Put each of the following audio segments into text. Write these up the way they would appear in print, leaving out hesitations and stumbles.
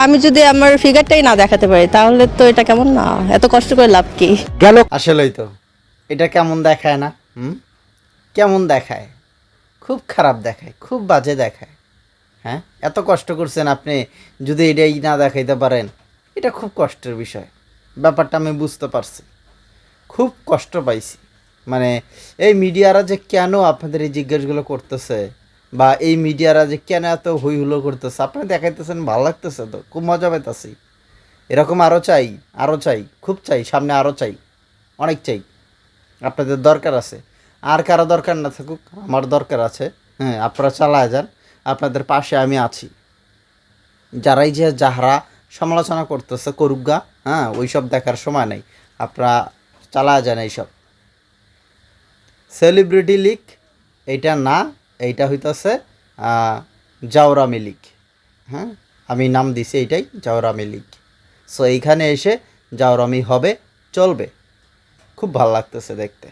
আমি যদি আমার ফিগারটাই না দেখাতে পারি তাহলে তো এটা কেমন না, এত কষ্ট করে লাভ কি? গেল। আসলেই তো এটা কেমন দেখায় না? কেমন দেখায়? খুব খারাপ দেখায়, খুব বাজে দেখায়। হ্যাঁ, এত কষ্ট করছেন আপনি, যদি এটাই না দেখাইতে পারেন, এটা খুব কষ্টের বিষয়। ব্যাপারটা আমি বুঝতে পারছি, খুব কষ্ট পাইছি। মানে এই মিডিয়ারা যে কেন আপনাদের এই জিজ্ঞাসাগুলো করতেছে, বা এই মিডিয়ারা যে কেন এত হই হুলো করতেছে, আপনি দেখাইতেছেন, ভালো লাগতেছে, তো খুব মজা পাইতেছি। এরকম আরও চাই, আরও চাই, খুব চাই, সামনে আরও চাই, অনেক চাই। আপনাদের দরকার আছে, আর কারো দরকার না থাকুক, আমার দরকার আছে। হ্যাঁ, আপনারা চালায় যান, আপনাদের পাশে আমি আছি। যারাই যে যাহারা সমালোচনা করতেছে করুক গা, হ্যাঁ, ওই সব দেখার সময় নেই। আপনারা চালায় যান এইসব। সেলিব্রিটি লিগ এইটা না, এইটা হইতেছে জাওরামি লিগ। হ্যাঁ, আমি নাম দিছি এইটাই, জাওরামি লিগ। সো এইখানে এসে জাওরামি হবে, চলবে। খুব ভালো লাগতেছে দেখতে,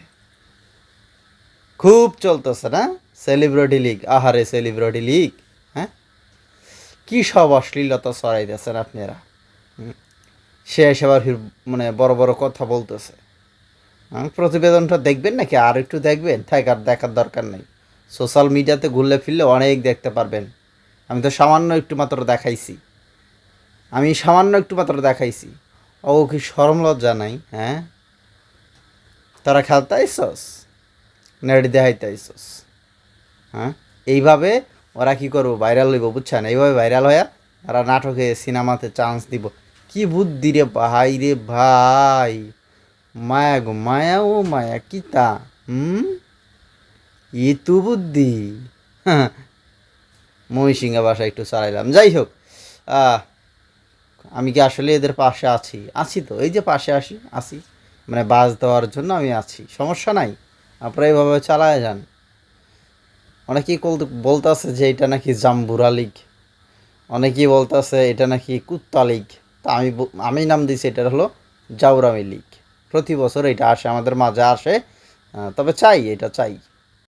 খুব চলতেছে না? সেলিব্রিটি লিগ, আহারে সেলিব্রিটি লিগ। হ্যাঁ, কী সব অশ্লীলতা ছড়াইতেছেন আপনারা। সে এসে আবার মানে বড় বড় কথা বলতেছে। প্রতিবেদনটা দেখবেন নাকি? আর একটু দেখবেন? থাক, আর দেখার দরকার নেই। সোশ্যাল মিডিয়াতে ঘুরলে ফিরলে অনেক দেখতে পারবেন। আমি তো সামান্য একটু মাত্র দেখাইছি, ও কি শরম লজ্জা নাই? হ্যাঁ, তারা খেলতে আইসস, নেট দেখাইতে আইসস? হ্যাঁ, এইভাবে ওরা কি করবো, ভাইরাল হইব, বুঝছেন? এইভাবে ভাইরাল হয়ে ওরা নাটকে সিনেমাতে চান্স দিব। কি বুদ্ধি রে ভাই, রে ভাই! মায়া গো মায়া, ও মায়া কিতা! ই তু বুদ্ধি! হ্যাঁ, মহিষিংহা ভাষা একটু চালাইলাম। যাই হোক, আমি কি আসলে এদের পাশে আছি? আছি তো, এই যে পাশে আছি, মানে বাস দেওয়ার জন্য আমি আছি, সমস্যা নাই। আপনারা এইভাবে চালায় যান। অনেকেই বলতেছে যে এটা নাকি জাম্বুরা লিগ, অনেকেই বলতেছে এটা নাকি কুত্তা লিগ। তা আমি নাম দিছি, এটা হলো জাউরামি লিগ। প্রতি বছর এটা আসে, আমাদের মাঝে আসে। তবে চাই, এটা চাই।